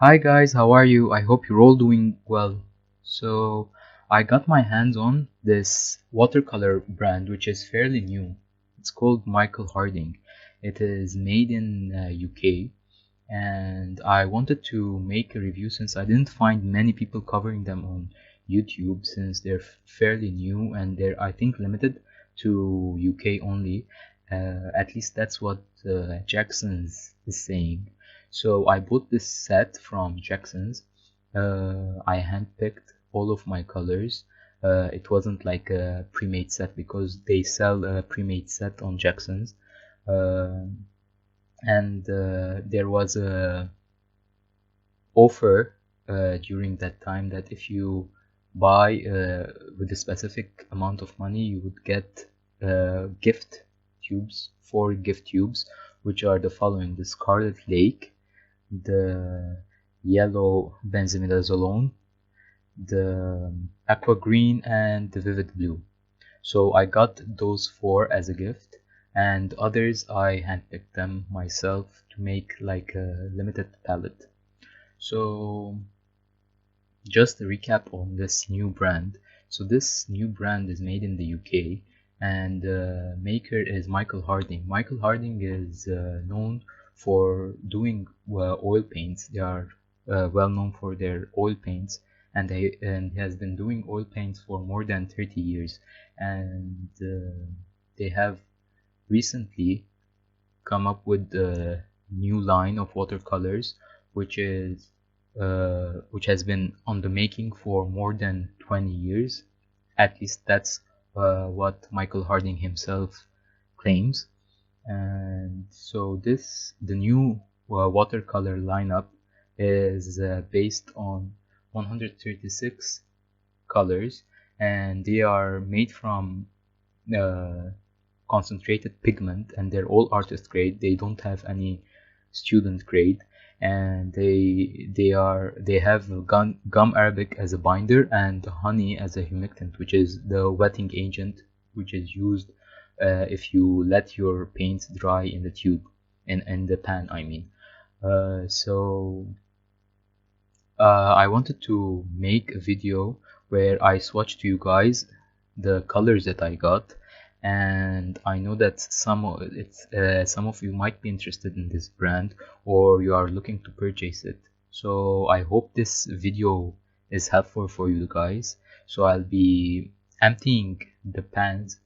Hi guys, how are you? I hope you're all doing well. So, I got my hands on this watercolor brand which is fairly new. It's called Michael Harding. It is made in UK, and I wanted to make a review since I didn't find many people covering them on YouTube since they're fairly new and they're, I think, limited to UK only. At least that's what Jackson's is saying. So I bought this set from Jackson's. I handpicked all of my colors. It wasn't like a pre-made set because they sell a pre-made set on Jackson's. Uh, and there was a offer during that time that if you buy with a specific amount of money, you would get gift tubes, 4 gift tubes, which are the following: the Scarlet Lake, the yellow benzimidazolone, the aqua green, and the vivid blue. So I got those 4 as a gift, and others I handpicked them myself to make like a limited palette. So just a recap on this new brand. So this new brand is made in the UK, and the maker is Michael Harding. Michael Harding is known for doing oil paints. They are well known for their oil paints, and he has been doing oil paints for more than 30 years. And they have recently come up with a new line of watercolors, which has been on the making for more than 20 years. At least that's what Michael Harding himself claims. And so the new watercolor lineup is based on 136 colors, and they are made from concentrated pigment, and they're all artist grade. They don't have any student grade, and they have gum arabic as a binder and honey as a humectant, which is the wetting agent which is used if you let your paints dry in the tube, in the pan, I mean. I wanted to make a video where I swatch to you guys the colors that I got, and I know that some of you might be interested in this brand, or you are looking to purchase it. So I hope this video is helpful for you guys. So I'll be emptying the paints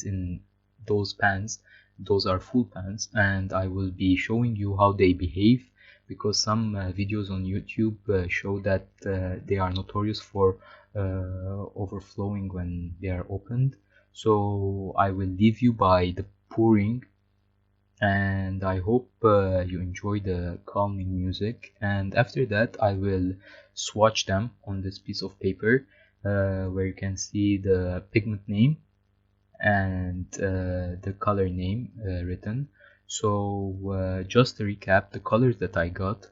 in those pans. Those are full pans, and I will be showing you how they behave, because some videos on YouTube show that they are notorious for overflowing when they are opened. So I will leave you by the pouring, and I hope you enjoy the calming music. And after that, I will swatch them on this piece of paper where you can see the pigment name and the color name written. So just to recap the colors that I got.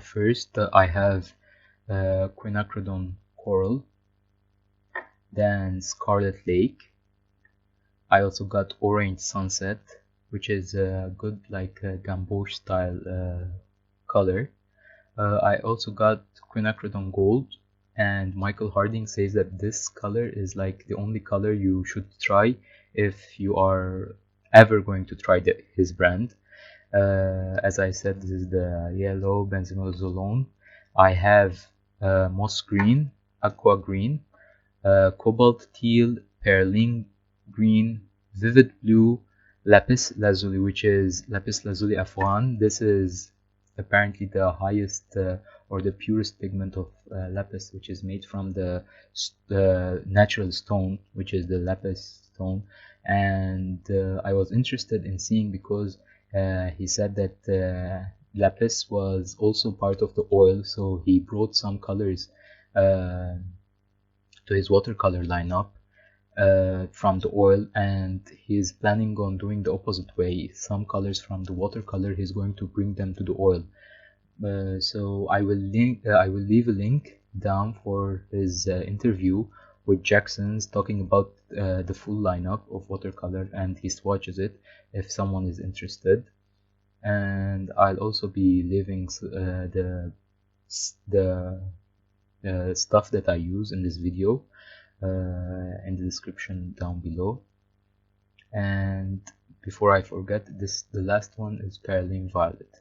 First, I have quinacridone coral, then Scarlet Lake. I also got Orange Sunset, which is a good like gamboge style color. I also got quinacridone gold, and Michael Harding says that this color is like the only color you should try if you are ever going to try his brand. As I said, this is the yellow benzimidazolone. I have moss green, aqua green, cobalt teal, perlin green, vivid blue, lapis lazuli, which is lapis lazuli Afghan. This is apparently the highest or the purest pigment of lapis, which is made from the natural stone, which is the lapis stone. And I was interested in seeing because he said that lapis was also part of the oil, so he brought some colors to his watercolor lineup from the oil, and he's planning on doing the opposite way. Some colors from the watercolor, he's going to bring them to the oil. So I will leave a link down for his interview with Jackson's, talking about the full lineup of watercolor, and he swatches it if someone is interested. and I'll also be leaving the stuff that I use in this video in the description down below. And before I forget, the last one is Perylene Violet.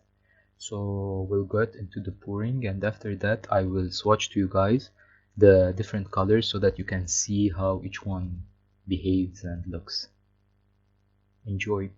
So we'll get into the pouring, and after that I will swatch to you guys the different colors so that you can see how each one behaves and looks. Enjoy.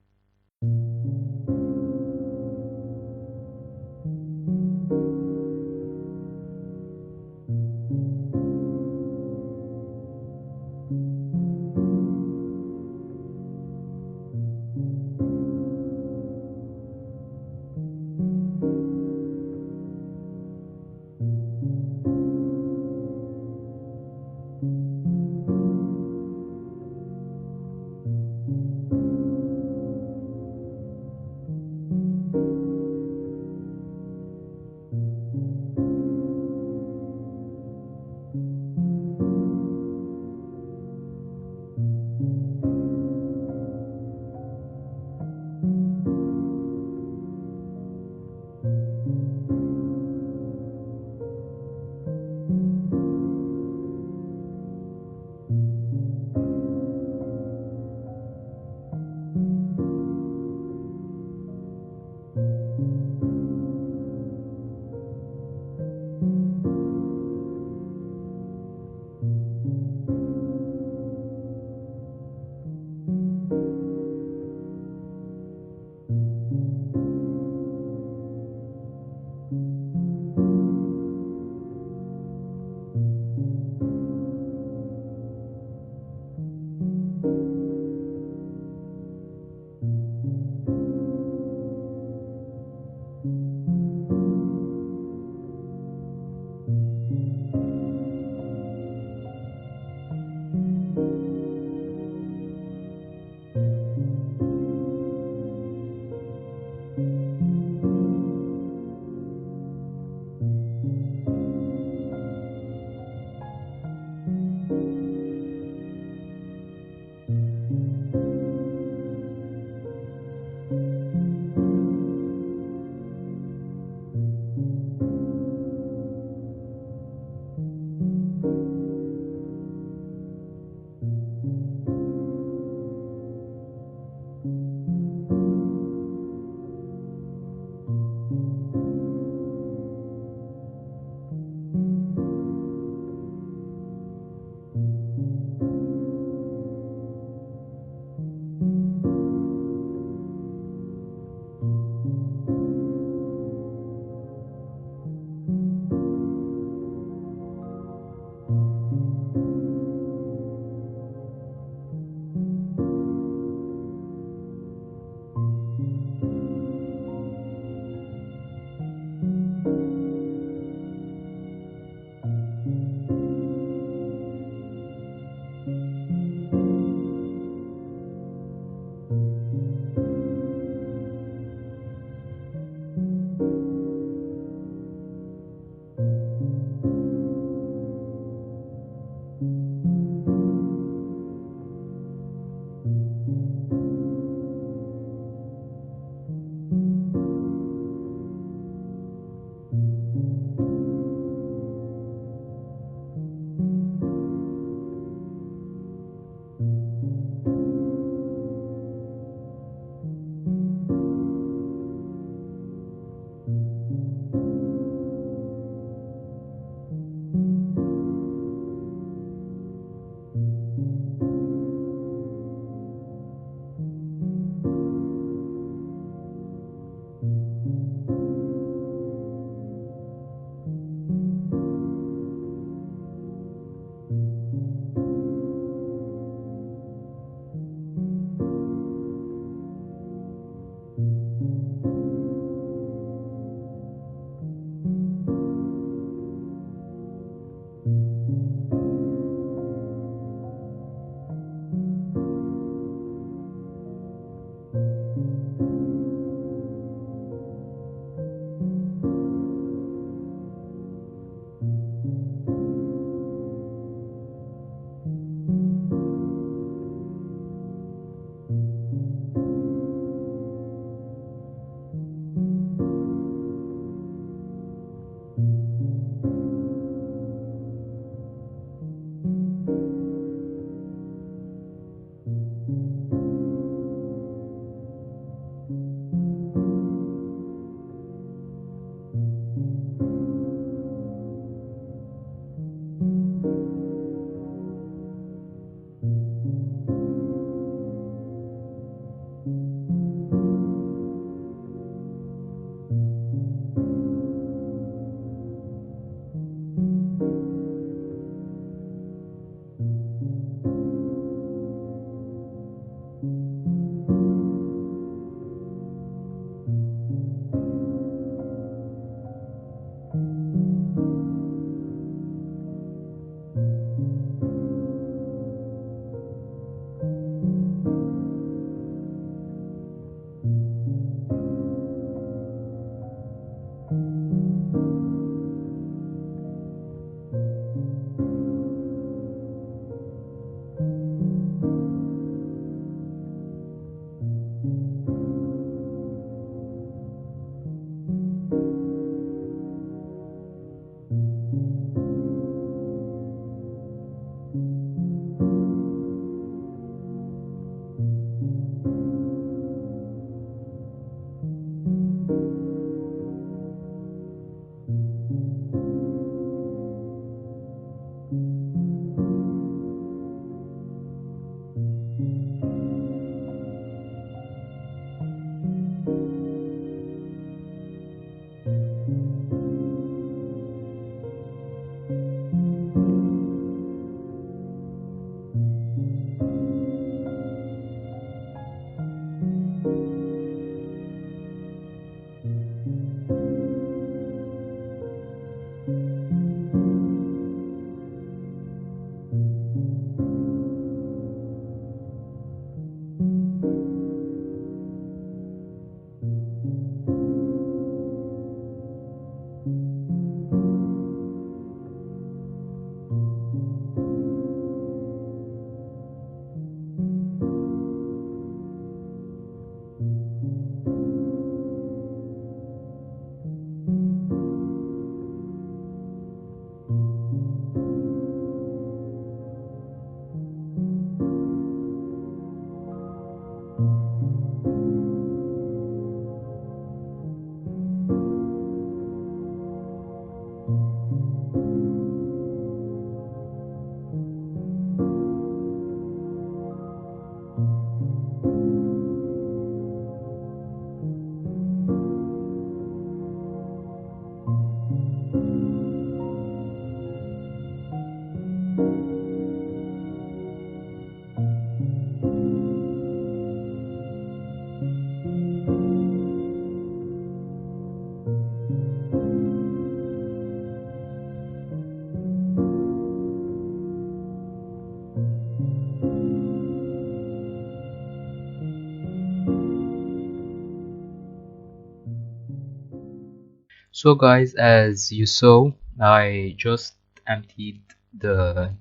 So guys, as you saw, I just emptied the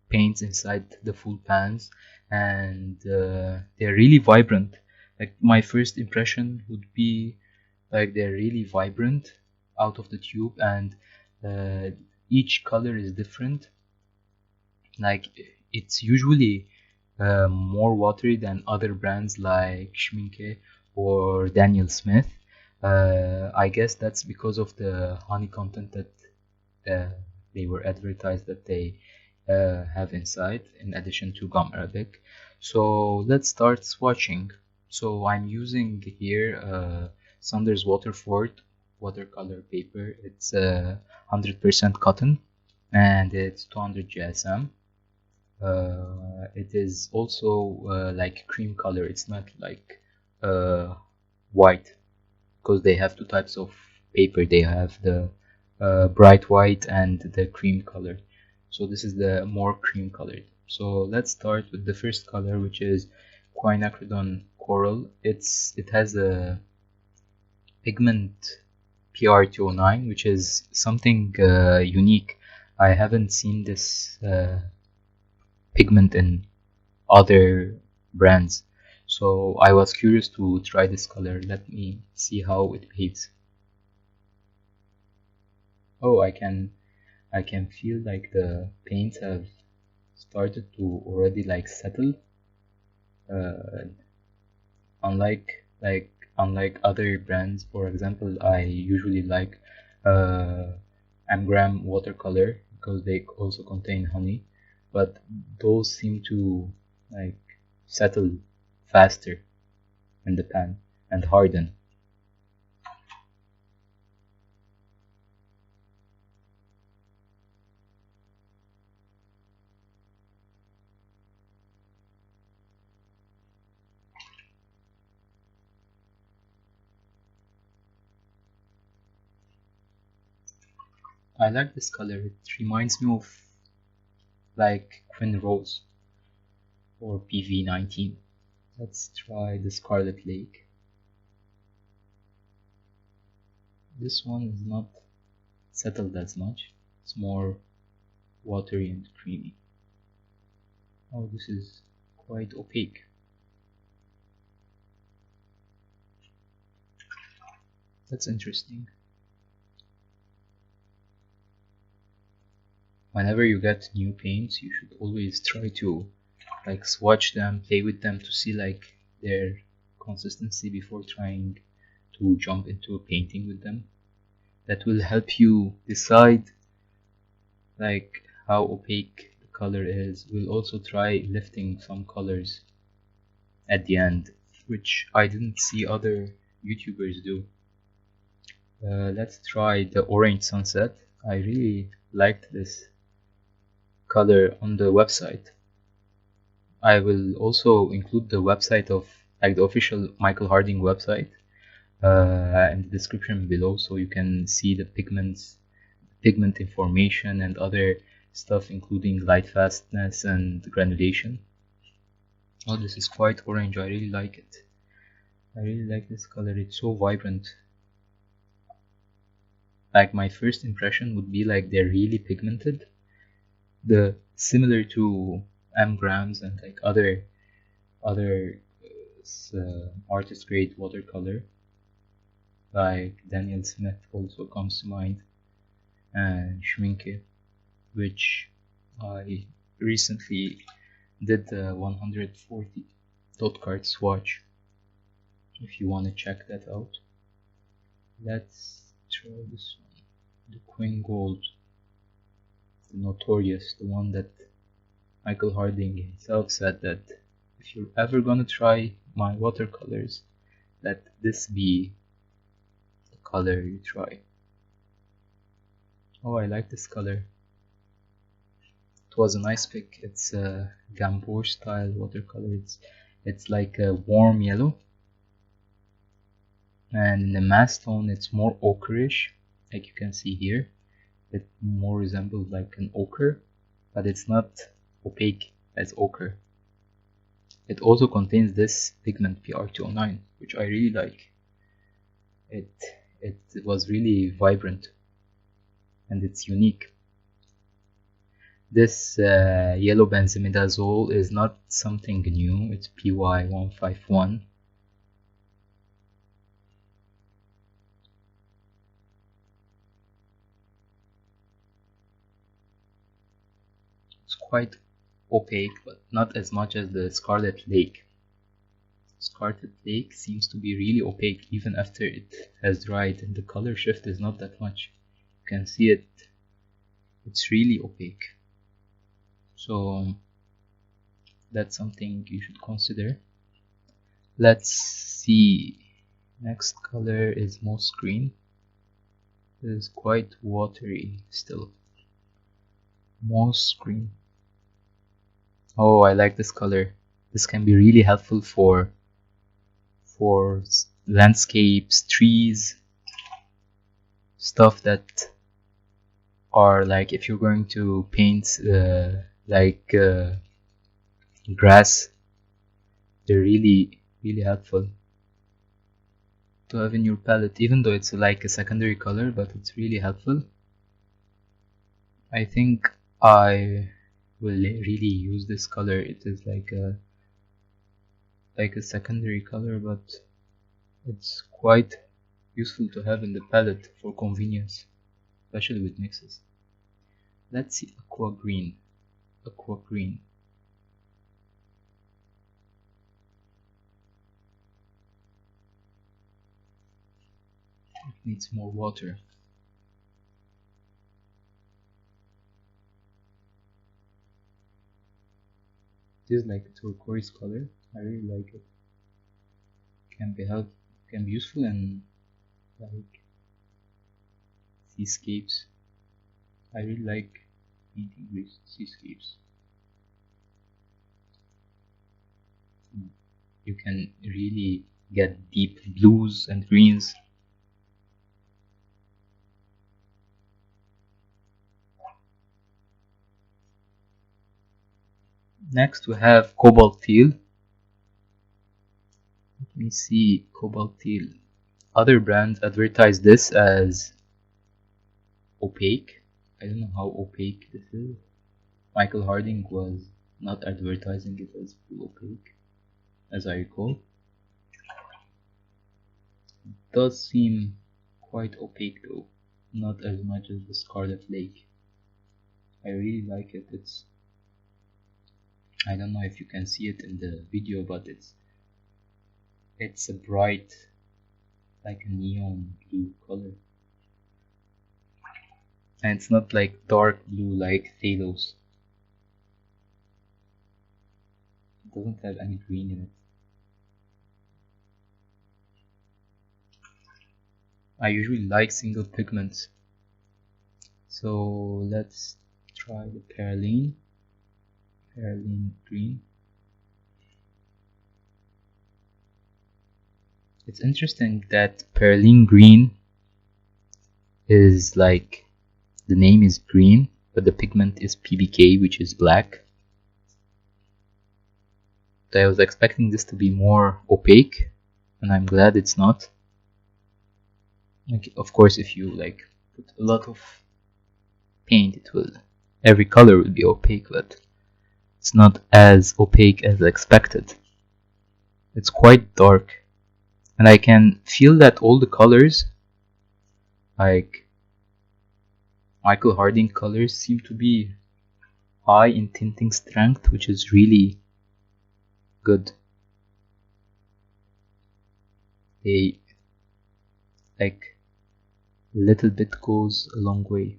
paints inside the full pans, and they're really vibrant. Like, my first impression would be like they're really vibrant out of the tube, and uh, each color is different. Like, it's usually more watery than other brands like Schminke or Daniel Smith. I guess that's because of the honey content that they were advertised that they have inside, in addition to gum arabic. So let's start swatching. So I'm using here Saunders Waterford watercolor paper. It's 100% cotton, and it's 200 GSM. It is also like cream color. It's not like white, because they have two types of paper. They have the bright white and the cream color. So this is the more cream colored. So let's start with the first color, which is quinacridone coral. It has a pigment PR209, which is something unique. I haven't seen this pigment in other brands, so I was curious to try this color. Let me see how it behaves. Oh, I can feel like the paints have started to already like settle, unlike other brands. For example, I usually like Amgram watercolor because they also contain honey, but those seem to like settle faster in the pan and harden. I like this color. It reminds me of like Quinn Rose or PV19. Let's try the Scarlet Lake. This one is not settled as much. It's more watery and creamy. Oh, this is quite opaque. That's interesting. Whenever you get new paints, you should always try to like swatch them, play with them to see like their consistency before trying to jump into a painting with them. That will help you decide like how opaque the color is. We'll also try lifting some colors at the end, which I didn't see other YouTubers do. Let's try the Orange Sunset. I really liked this color on the website. I will also include the website of like the official Michael Harding website in the description below, so you can see the pigment information and other stuff, including light fastness and granulation. Oh, this is quite orange. I really like it. I really like this color. It's so vibrant. Like, my first impression would be like they're really pigmented, similar to M-grams and like other artist grade watercolor, like Daniel Smith also comes to mind, and Schminke, which I recently did the 140 dot card swatch. If you want to check that out, let's try this one, the Queen Gold, the notorious, the one that Michael Harding himself said that if you're ever gonna try my watercolors, let this be the color you try. Oh, I like this color. It was a nice pick. It's a Gamboge style watercolor. It's like a warm yellow, and in the mass tone it's more ochreish, like you can see here. It more resembles like an ochre, but it's not opaque as ochre. It also contains this pigment PR209, which I really like. It was really vibrant and it's unique. This yellow benzimidazole is not something new, it's PY151. It's quite opaque, but not as much as the Scarlet Lake. Scarlet Lake seems to be really opaque even after it has dried, and the color shift is not that much. You can see it, it's really opaque. So that's something you should consider. Let's see. Next color is moss green. It is quite watery still. Moss green. Oh, I like this color. This can be really helpful for landscapes, trees, stuff that are like, if you're going to paint grass, they're really helpful to have in your palette, even though it's like a secondary color, but it's really helpful. I think I will really use this color. It is like a secondary color, but it's quite useful to have in the palette for convenience, especially with mixes. Let's see, aqua green. It needs more water. It is like a turquoise color. I really like it. Can be useful in like seascapes. I really like painting with seascapes. You can really get deep blues and greens. Next we have cobalt teal. Let me see, cobalt teal. Other brands advertise this as opaque. I don't know how opaque this is. Michael Harding was not advertising it as full opaque, as I recall. It does seem quite opaque though, not as much as the Scarlet Lake. I really like it. I don't know if you can see it in the video, but it's a bright, like a neon blue color. And it's not like dark blue like Thalos. It doesn't have any green in it. I usually like single pigments. So let's try the perylene green. It's interesting that perylene green is like, the name is green, but the pigment is PBK, which is black. I was expecting this to be more opaque, and I'm glad it's not. Like, of course, if you like put a lot of paint, every color will be opaque, but it's not as opaque as expected. It's quite dark, and I can feel that all the colors, like Michael Harding colors, seem to be high in tinting strength, which is really good. They like a little bit goes a long way.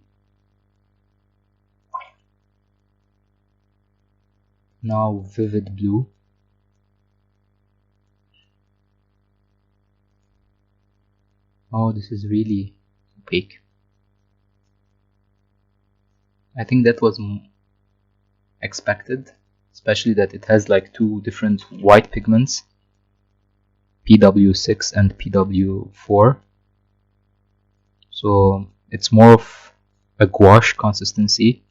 Now vivid blue. Oh, this is really opaque. I think that was expected, especially that it has like two different white pigments, PW6 and PW4. So it's more of a gouache consistency.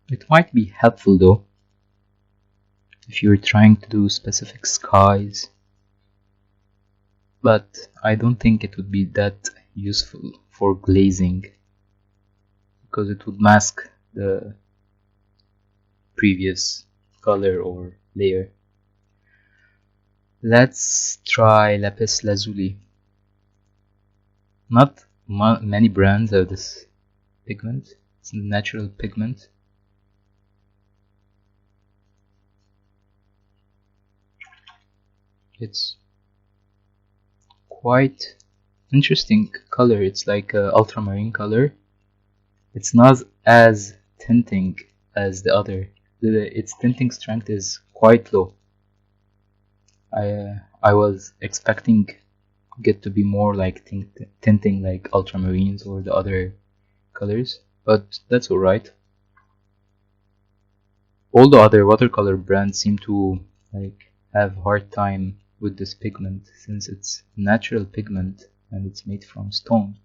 It might be helpful though, if you're trying to do specific skies. but I don't think it would be that useful for glazing because it would mask the previous color or layer. Let's try lapis lazuli. Not many brands have this pigment. It's a natural pigment. It's quite interesting color. It's like a ultramarine color. It's not as tinting as the other. Its tinting strength is quite low. I was expecting it to be more like tinting like ultramarines or the other colors, but that's alright. All the other watercolor brands seem to like have hard time with this pigment since it's natural pigment and it's made from stone.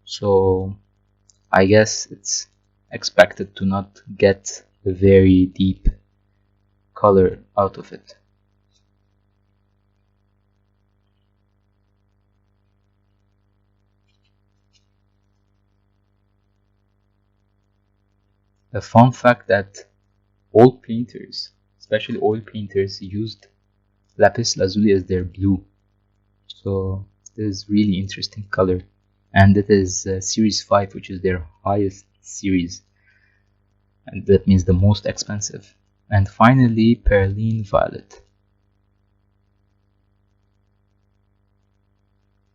So I guess it's expected to not get a very deep color out of it. A fun fact that all painters, especially oil painters, used lapis lazuli as their blue. So this is really interesting color, and it is series 5, which is their highest series, and that means the most expensive. And finally, perylene violet.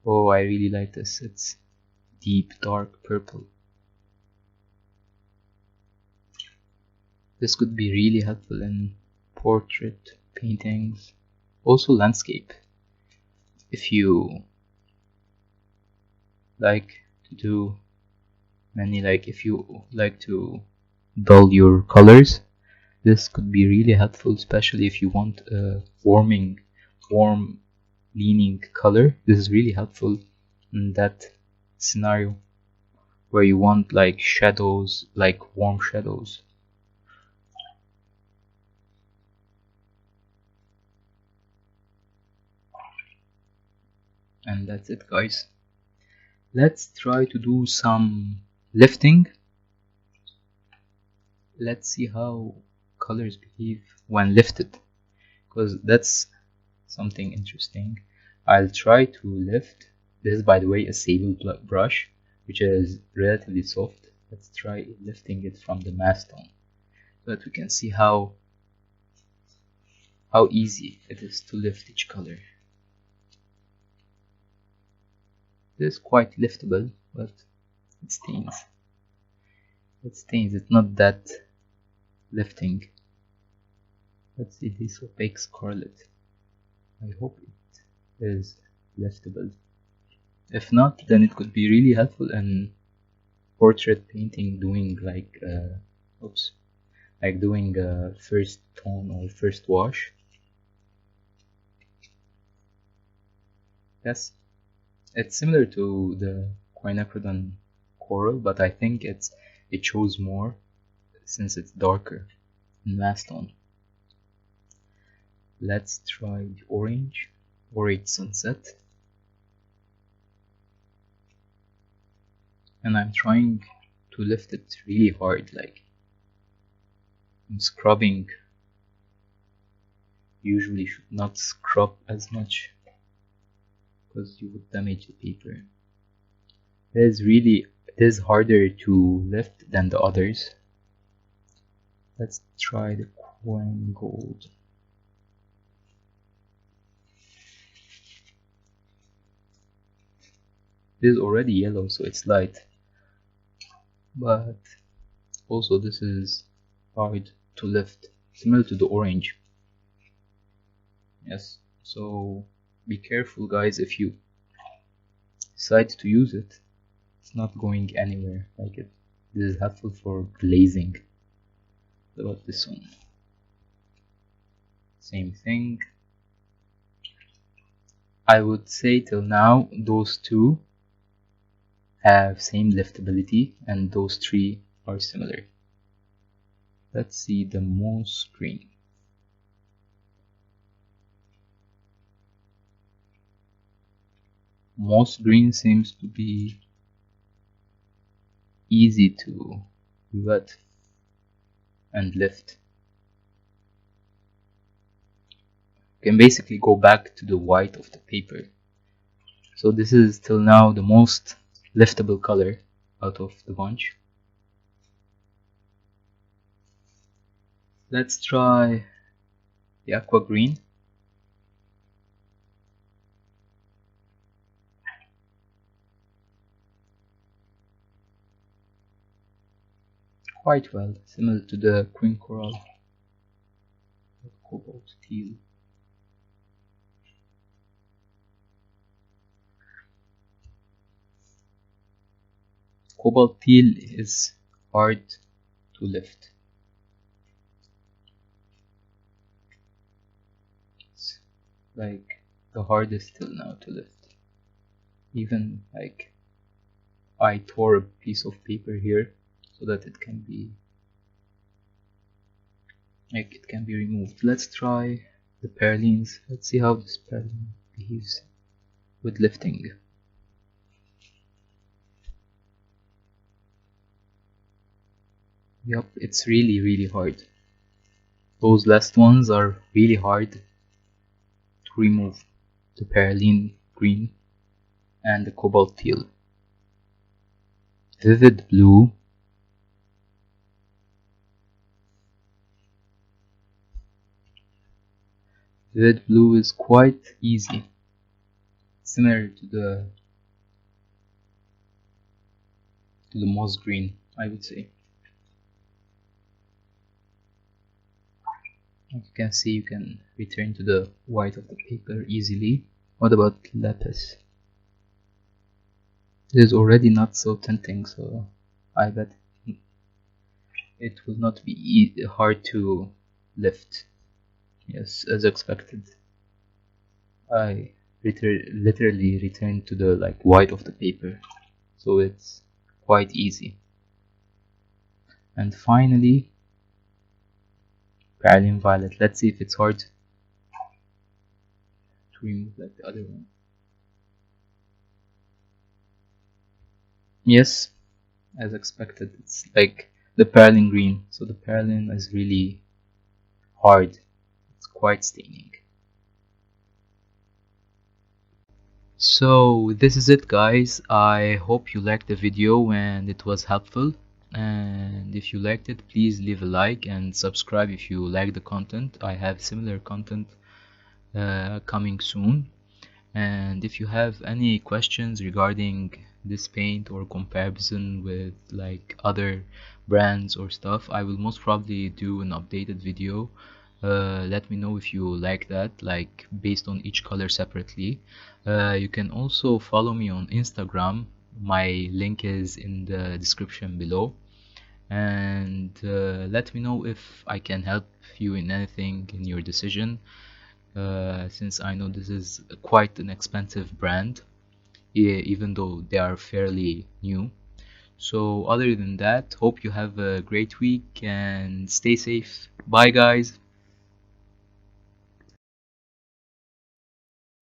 Oh, I really like this. It's deep dark purple. This could be really helpful in portrait paintings, also landscape. If you like to do if you like to dull your colors, this could be really helpful, especially if you want a warm leaning color. This is really helpful in that scenario where you want like shadows, like warm shadows. And that's it, guys. Let's try to do some lifting. Let's see how colors behave when lifted, because that's something interesting. I'll try to lift. This is, by the way, a sable brush, which is relatively soft. Let's try lifting it from the mass tone so that we can see how easy it is to lift each color. This is quite liftable, but it stains. It's not that lifting. Let's see this opaque scarlet. I hope it is liftable. If not, then it could be really helpful in portrait painting, doing like doing a first tone or first wash. Yes, it's similar to the quinacridone coral, but I think it shows more since it's darker in last tone. Let's try the orange sunset. And I'm trying to lift it really hard, like I'm scrubbing. Usually should not scrub as much because you would damage the paper. It is harder to lift than the others. Let's try the quine gold. This is already yellow, so it's light, but also this is hard to lift, similar to the orange. Yes, so be careful, guys. If you decide to use it, it's not going anywhere. Like this is helpful for glazing. What about this one? Same thing. I would say till now those two have same liftability and those three are similar. Let's see the moss green. moss green seems to be easy to wet and lift. You can basically go back to the white of the paper. So this is till now the most liftable color out of the bunch. Let's try the aqua green. Quite well, similar to the queen coral, cobalt teal. Cobalt teal is hard to lift. It's like the hardest till now to lift. Even like I tore a piece of paper here so that it can be removed. Let's try the perlines. Let's see how this perline behaves with lifting. Yup, it's really hard. Those last ones are really hard to remove. The perline green and the cobalt teal. Vivid blue. Vivid blue is quite easy, similar to the moss green, I would say. As you can see, you can return to the white of the paper easily. What about lapis? It is already not so tempting, so I bet it will not be hard to lift. Yes, as expected. I literally returned to the white of the paper, so it's quite easy. And finally, perlin violet. Let's see if it's hard to remove like the other one. Yes, as expected, it's like the perlin green, so the perlin is really hard. It's quite staining. So this is it, guys. I hope you liked the video and it was helpful. And if you liked it, please leave a like and subscribe if you like the content. I have similar content coming soon. And if you have any questions regarding this paint or comparison with like other brands or stuff, I will most probably do an updated video. Let me know if you like that, like based on each color separately. You can also follow me on Instagram. My link is in the description below. And let me know if I can help you in anything in your decision, since I know this is quite an expensive brand, even though they are fairly new. So other than that, hope you have a great week and stay safe. Bye guys.